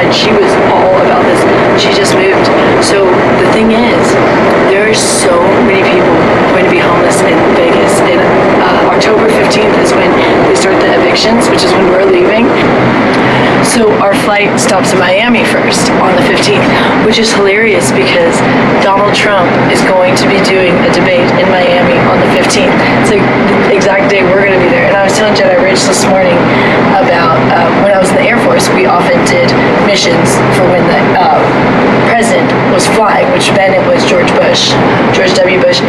said she was all about this. She just moved. So the thing is, there are so many people going to be homeless in Vegas. And October 15th is when they start the evictions, which is when we're leaving. So our flight stops in Miami first on the 15th, which is hilarious because Donald Trump is going to be doing a debate in Miami on the 15th. It's like the exact day we're going to be there. And I was telling Jedi Rich this morning about when I was in the Air Force, we often did missions for when the president was flying, which then it was George W. Bush.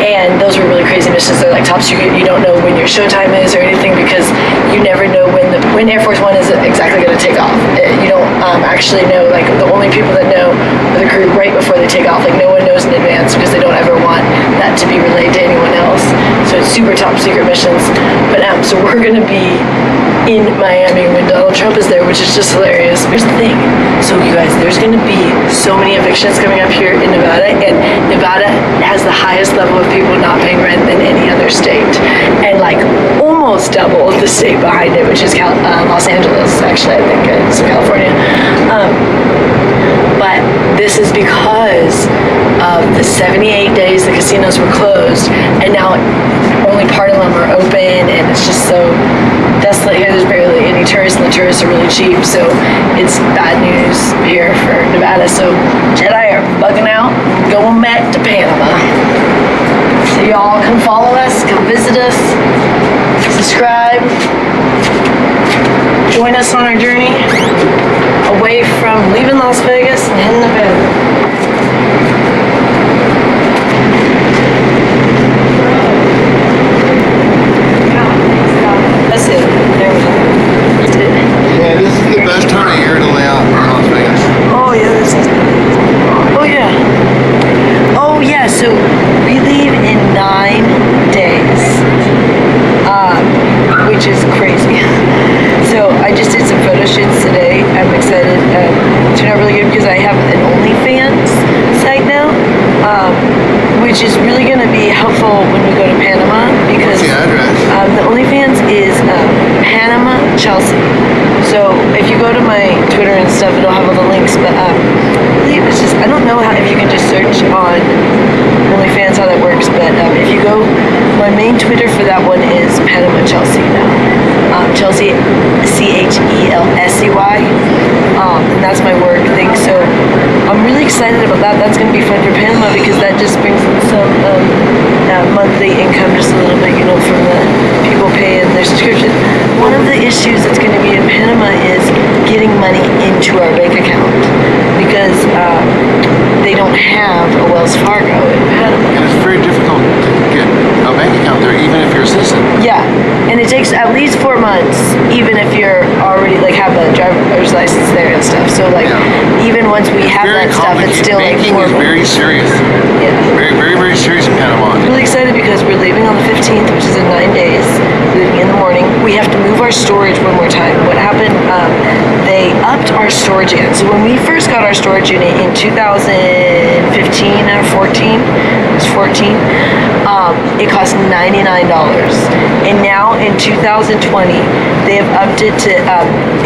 And those were really crazy missions. They're like top secret. You don't know when your showtime is or anything because you never know when Air Force One is exactly going to take off. You don't actually know. Like the only people that know are the crew right before they take off. Like no one knows in advance because they don't ever want that to be relayed to anyone else. So it's super top secret missions. But so we're going to be in Miami when Donald Trump is there, which is just hilarious. Here's the thing. So you guys, there's going to be so many evictions coming up here in Nevada, and Nevada has the highest level of people not paying rent than any other state, and like almost double the state behind it, which is Los Angeles, actually, I think it's California. But this is because of the 78 days the casinos were closed, and now only part of them are open, and it's just so desolate here. There's barely any tourists, and the tourists are really cheap, so it's bad news here for Nevada. So Jedi are bugging out, going back to Panama. So y'all come follow us, come visit us, subscribe, join us on our journey away from leaving Las Vegas and heading to Nevada. That's it. There we go. That's it. Yeah, this is the best time of year to lay out in Las Vegas. Oh yeah, this is. Oh yeah. Oh yeah. So we leave in 9 days, which is crazy. So I just did some photo shoots today. I'm excited. It turned out really good because I have an OnlyFans site now, which is really going to be helpful when we go to Panama because What's the address? The OnlyFans is Panama Chelsea. So if you go to my Twitter and stuff, it'll have all the links. But it's just I don't know if you can just search on OnlyFans how that works. But if you go, my main Twitter for that one is Panama Chelsea now. Chelsea, CHELSEY, and that's my work thing. So I'm really excited about that. That's going to be fun for Panama because that just brings in some monthly income, just a little bit, from the people paying their subscription. One of the issues that's going to be in Panama is getting money into our bank account because they don't have a Wells Fargo in Panama. And it's very difficult to get a bank account there, even if you're a citizen. Yeah, and it takes at least 4 months, even if you're already have a driver's license there and stuff. So even once we have that stuff, it's still banking is very serious. Yeah. Very, very, very serious in Panama. I'm really excited because we're leaving on the 15th, which is in 9 days. Leaving in the morning. We have to move our storage one more time. What happened? They upped our storage again. So when we first got our storage unit in 2015 or 14, it was 14. It cost $99, and now in 2020 they have upped it to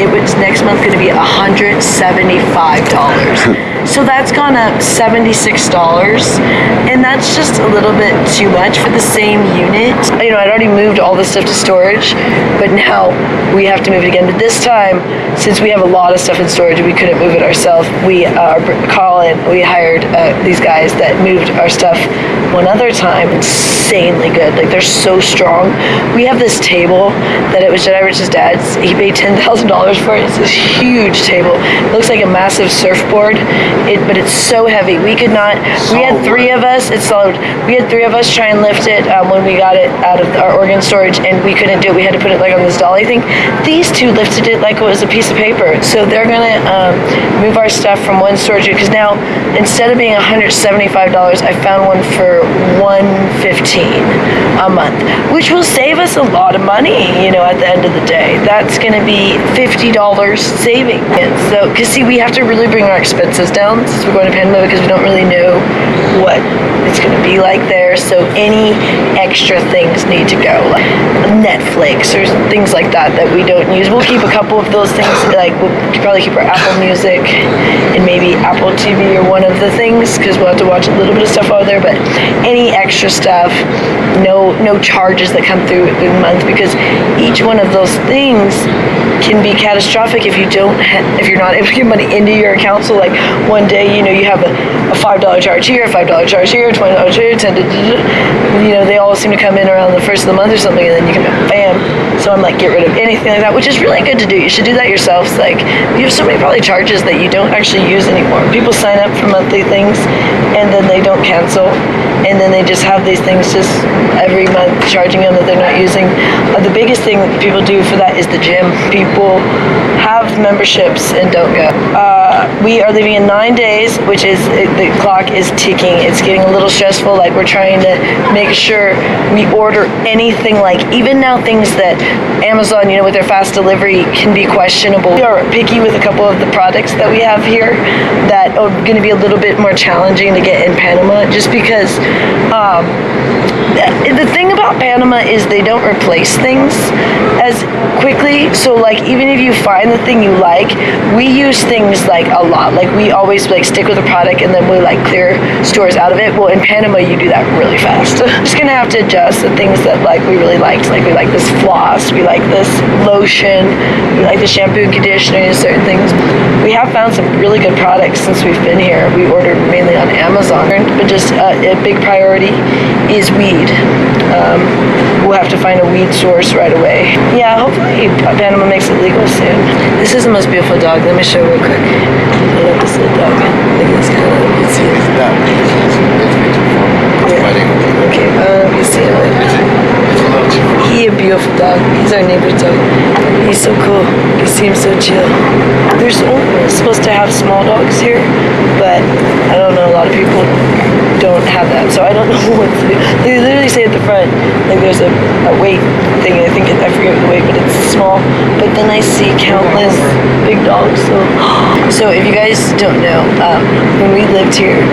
it was next month going to be $175. So that's gone up $76, and that's just a little bit too much for the same unit. I'd already moved all this stuff to storage, but now we have to move it again. But this time, since we have a lot of stuff in storage, we couldn't move it ourselves. We hired these guys that moved our stuff one other time. Insanely good. Like, they're so strong. We have this table that it was Jedi Rich's dad's. He paid $10,000 for it. It's this huge table. It looks like a massive surfboard, but it's so heavy. We could not. We had 3 of us. It's solid. We had 3 of us try and lift it when we got it out of our organ storage, and we couldn't do it. We had to put it on this dolly thing. These 2 lifted it like it was a piece of paper. So they're gonna move our stuff from one storage because now instead of being $175, I found one for $115 a month, which will save us a lot of money. At the end of the day, that's going to be $50 saving. And so, because see, we have to really bring our expenses down since we're going to Panama because we don't really know what it's going to be like there. So any extra things need to go, like Netflix. Netflix or things like that we don't use. We'll keep a couple of those things, like we'll probably keep our Apple Music and maybe Apple TV or one of the things, because we'll have to watch a little bit of stuff over there, but any extra stuff, no charges that come through the month, because each one of those things can be catastrophic if you're not able to get money into your account. So like one day, you have a $5 charge here, a $5 charge here, $20 here, $10, they all seem to come in around the first of the month or something, and then you can bam. So I'm like, get rid of anything like that, which is really good to do. You should do that yourselves. Like, you have so many probably charges that you don't actually use anymore. People sign up for monthly things and then they don't cancel, and then they just have these things just every month charging them that they're not using. The biggest thing that people do for that is the gym. People have memberships and don't go. We are leaving in 9 days, which is, the clock is ticking. It's getting a little stressful. Like, we're trying to make sure we order anything, like even now things that Amazon, with their fast delivery can be questionable. We are picky with a couple of the products that we have here that are going to be a little bit more challenging to get in Panama, just because the thing about Panama is they don't replace things as quickly. So like, even if you find the thing you like, we use things like a lot. Like, we always like stick with a product and then we like clear stores out of it. Well, in Panama you do that really fast. Just gonna have to adjust the things that like we really liked. Like, we like this floss, we like this lotion, we like the shampoo and conditioner, certain things. We have found some really good products since we've been here. We ordered mainly on Amazon, but just a big priority is weed. We'll have to find a weed source right away. Yeah, hopefully Panama makes it legal soon. This is the most beautiful dog. Let me show you real quick. I love this little dog. Look at this kind of, you see it? Okay, you see it. He a beautiful dog. He's our neighbor's dog. He's so cool. You see him so chill. There's only supposed to have small dogs here, but I don't know, a lot of people don't have that, so I don't know what to do. They literally say at the front, like, there's a weight thing, I forget the weight, but it's small. But then I see countless big dogs. So if you guys don't know, when we lived here,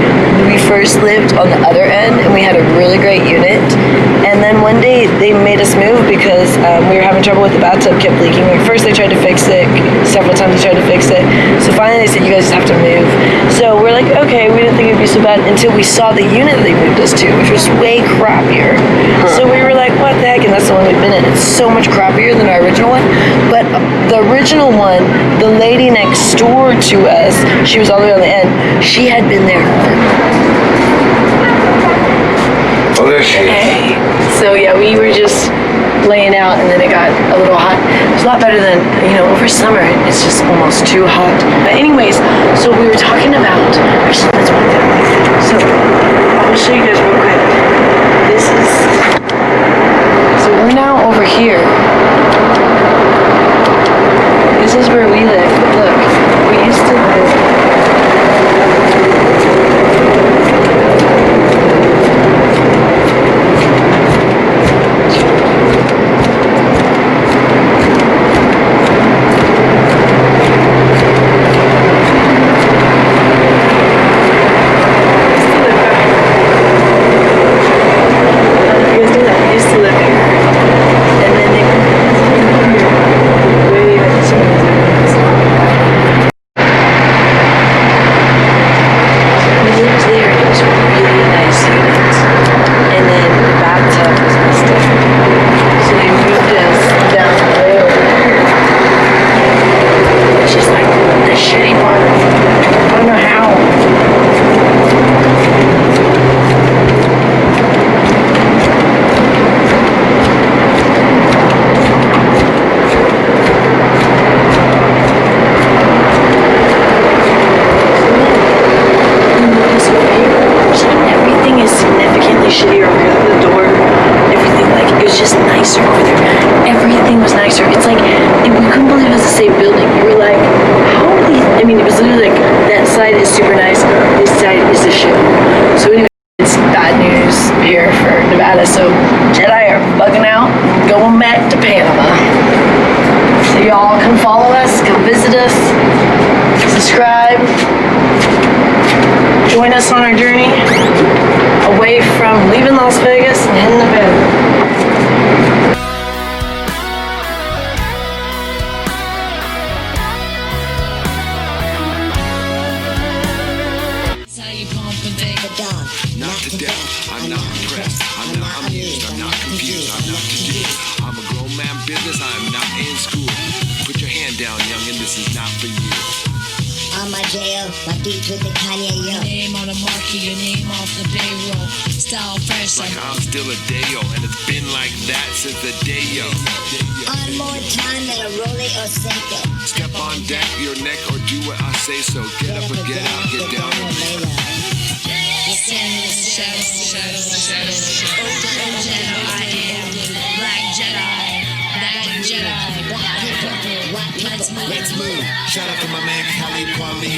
we first lived on the other end, and we had a really great unit. And then one day they made us move because we were having trouble with the bathtub, kept leaking. Like, first they tried to fix it, several times they tried to fix it. So finally they said, you guys just have to move. So we're like, okay, we didn't think it'd be so bad until we saw the unit they moved us to, which was way crappier. So we were like, what the heck? And that's the one we've been in. It's so much crappier than our original one. But the original one, the lady next door to us, she was all the way on the end. She had been there Oh, there she is. Hey. So yeah, we were just laying out, and then it got a little hot. It's a lot better than, over summer, it's just almost too hot. But anyways, so we were talking about, actually, that's one thing. So I'll show you guys real quick. So we're now over here. This is where we live. Look, we used to live. So Jedi are bugging out, going back to Panama. So y'all come follow us, come visit us, subscribe, join us on our journey away from leaving Las Vegas and heading to Panama. my jail, my beats with the Kanye, yo. Your name on the marquee, your name off the payroll. Style fresh Like I'm still a Dayo, and it's been like that since the Dayo. On more time than a Rollie or Seiko. Step on deck, your neck, or do what I say so. Get up and get out, get down and lay low. Shadow, Jedi, I am Black Jedi, that Jedi. Let's move. Shout out to my man Khalid Kweli